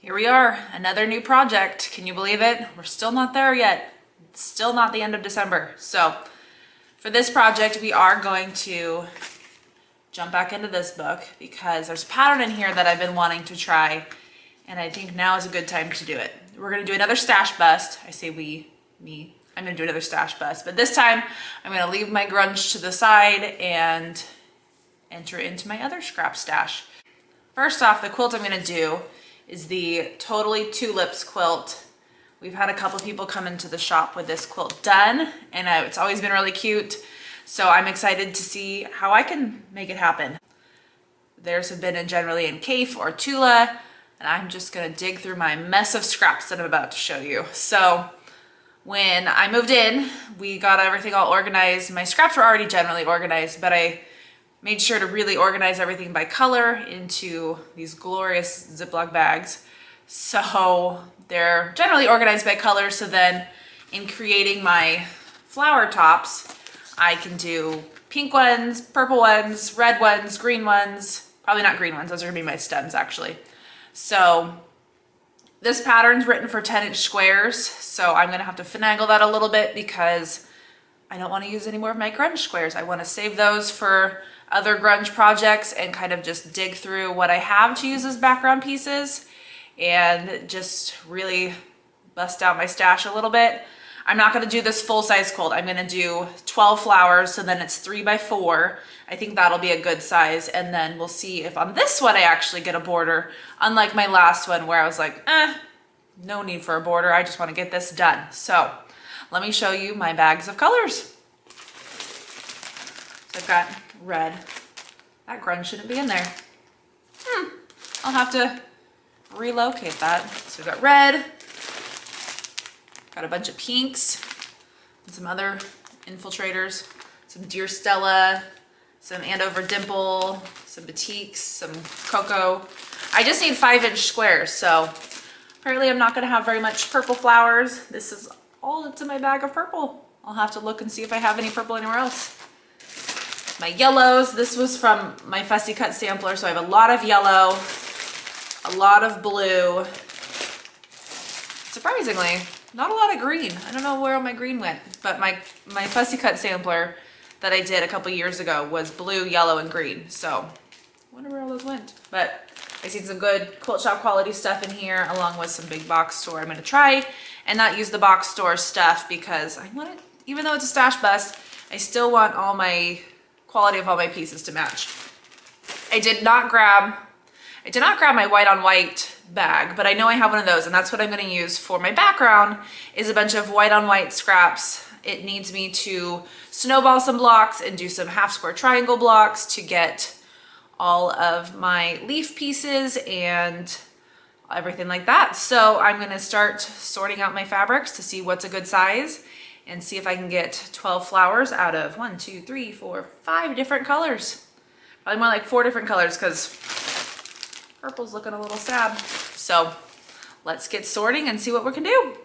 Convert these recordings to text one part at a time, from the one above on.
Here we are, another new project. Can you believe it? We're still not there yet. It's still not the end of December. So for this project, we are going to jump back into this book because there's a pattern in here that I've been wanting to try, and I think now is a good time to do it. We're gonna do another stash bust. I say we, me. I'm gonna do another stash bust, but this time I'm gonna leave my grunge to the side and enter into my other scrap stash. First off, the quilt I'm gonna do is the Totally Tulips quilt. We've had a couple people come into the shop with this quilt done, and it's always been really cute. So I'm excited to see how I can make it happen. Theirs have been generally in Kaif or Tula, and I'm just gonna dig through my mess of scraps that I'm about to show you. So when I moved in, we got everything all organized. My scraps were already generally organized, but I made sure to really organize everything by color into these glorious Ziploc bags. So they're generally organized by color, so then in creating my flower tops, I can do pink ones, purple ones, red ones, green ones, probably not green ones, those are gonna be my stems actually. So this pattern's written for 10-inch squares, so I'm gonna have to finagle that a little bit because I don't wanna use any more of my grunge squares. I wanna save those for other grunge projects and kind of just dig through what I have to use as background pieces and just really bust out my stash a little bit. I'm not gonna do this full-size quilt. I'm gonna do 12 flowers, so then it's 3 by 4. I think that'll be a good size, and then we'll see if on this one I actually get a border, unlike my last one where I was like, no need for a border, I just wanna get this done. So let me show you my bags of colors. So I've got red. That grunge shouldn't be in there. I'll have to relocate that. So we've got red, got a bunch of pinks, and some other infiltrators, some Deer Stella, some Andover Dimple, some batiks, some cocoa. I just need 5-inch squares, so apparently I'm not gonna have very much purple flowers. This is all that's in my bag of purple. I'll have to look and see if I have any purple anywhere else. My yellows, this was from my Fussy Cut sampler, so I have a lot of yellow, a lot of blue. Surprisingly, not a lot of green. I don't know where all my green went, but my Fussy Cut sampler that I did a couple years ago was blue, yellow, and green. So I wonder where all those went. But I see some good quilt shop quality stuff in here, along with some big box store. I'm gonna try and not use the box store stuff because I want it, even though it's a stash bust, I still want all my quality of all my pieces to match. I did not grab my white on white bag, but I know I have one of those, and that's what I'm gonna use for my background, is a bunch of white on white scraps. It needs me to snowball some blocks and do some half square triangle blocks to get all of my leaf pieces and everything like that. So I'm gonna start sorting out my fabrics to see what's a good size and see if I can get 12 flowers out of 1, 2, 3, 4, 5 different colors. Probably more like 4 different colors because purple's looking a little sad. So let's get sorting and see what we can do.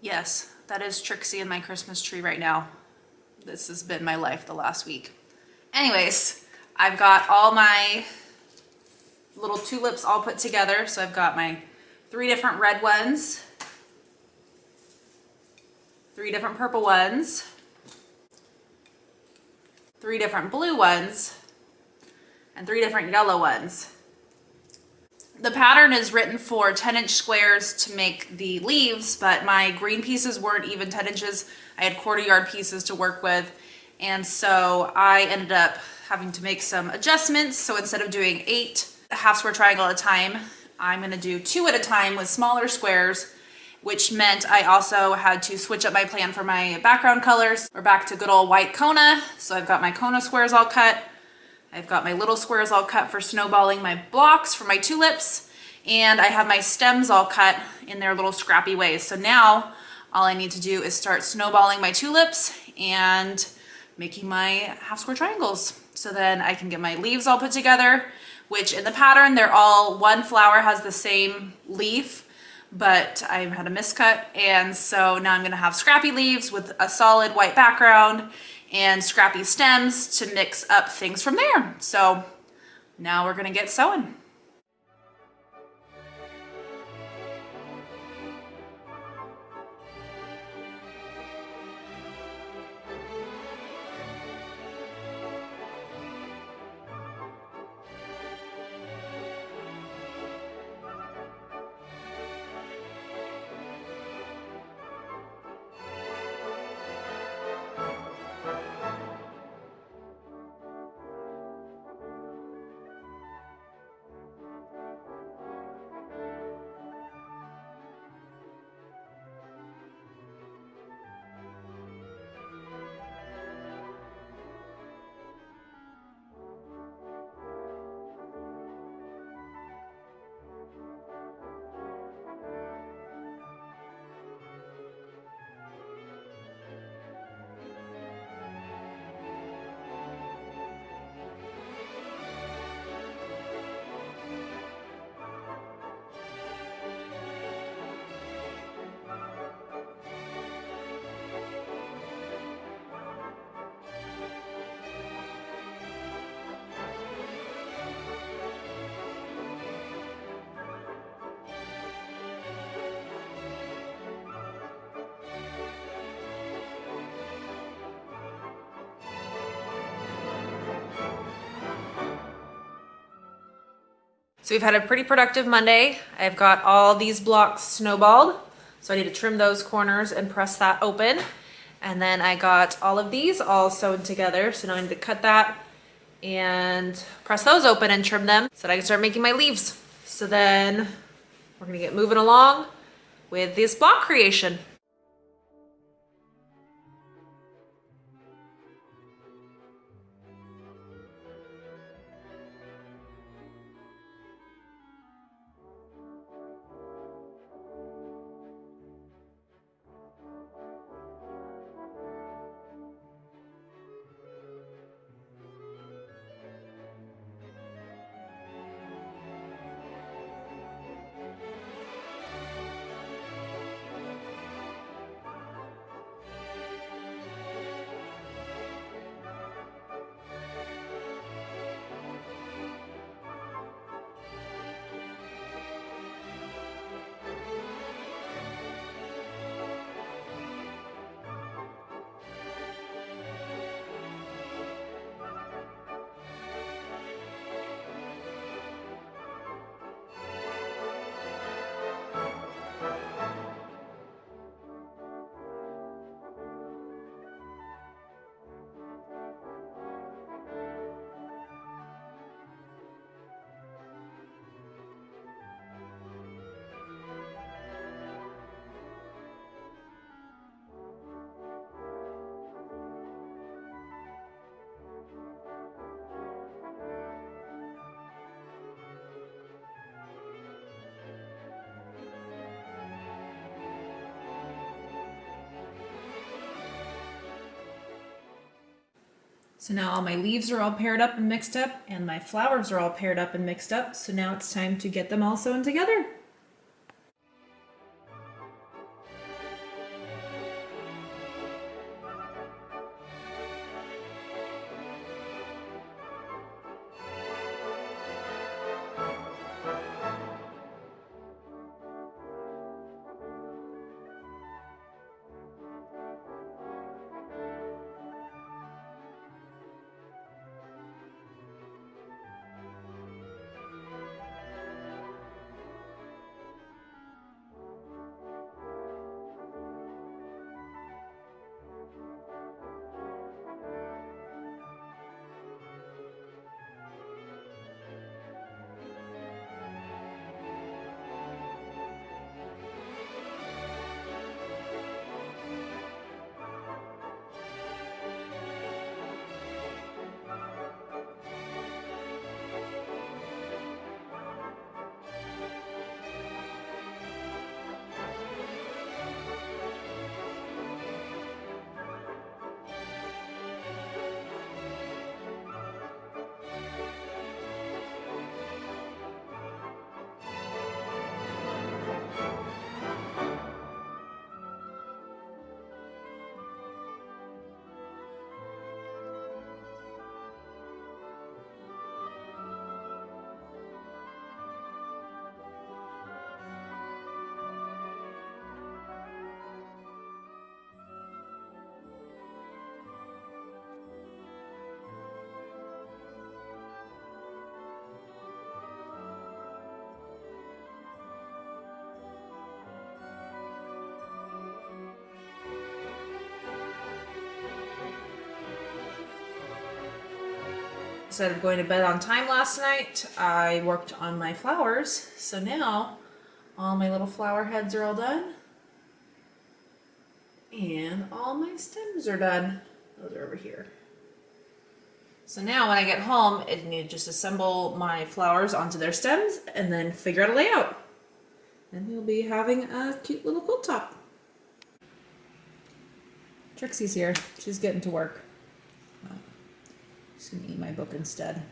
Yes, that is Trixie and my Christmas tree right now. This has been my life the last week. Anyways, I've got all my little tulips all put together. So I've got my 3 different red ones, 3 different purple ones, 3 different blue ones, and 3 different yellow ones. The pattern is written for 10-inch squares to make the leaves, but my green pieces weren't even 10 inches. I had 1/4 yard pieces to work with. And so I ended up having to make some adjustments. So instead of doing 8 half square triangle at a time, I'm gonna do 2 at a time with smaller squares, which meant I also had to switch up my plan for my background colors. We're back to good old white Kona. So I've got my Kona squares all cut. I've got my little squares all cut for snowballing my blocks for my tulips, and I have my stems all cut in their little scrappy ways. So now all I need to do is start snowballing my tulips and making my half square triangles. So then I can get my leaves all put together, which in the pattern, they're all, one flower has the same leaf, but I had a miscut. And so now I'm gonna have scrappy leaves with a solid white background and scrappy stems to mix up things from there. So now we're gonna get sewing. So we've had a pretty productive Monday. I've got all these blocks snowballed. So I need to trim those corners and press that open. And then I got all of these all sewn together. So now I need to cut that and press those open and trim them so that I can start making my leaves. So then we're gonna get moving along with this block creation. So now all my leaves are all paired up and mixed up, and my flowers are all paired up and mixed up. So now it's time to get them all sewn together. Instead of going to bed on time last night, I worked on my flowers. So now all my little flower heads are all done. And all my stems are done. Those are over here. So now when I get home, I need to just assemble my flowers onto their stems and then figure out a layout. And we'll be having a cute little quilt top. Trixie's here. She's getting to work. Oh, she's gonna eat my book instead.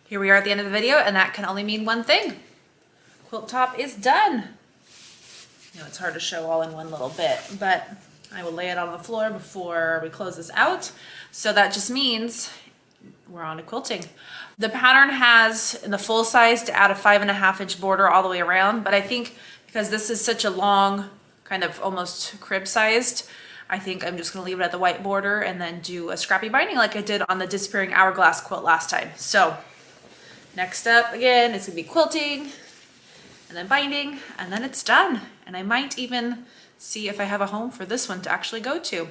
Here we are at the end of the video, and that can only mean one thing. Quilt top is done. You know, it's hard to show all in one little bit, but I will lay it on the floor before we close this out. So that just means we're on to quilting. The pattern has in the full size to add a 5.5 inch border all the way around, but I think because this is such a long, kind of almost crib sized, I think I'm just gonna leave it at the white border and then do a scrappy binding like I did on the disappearing hourglass quilt last time. So next up again, it's gonna be quilting and then binding, and then it's done. And I might even see if I have a home for this one to actually go to.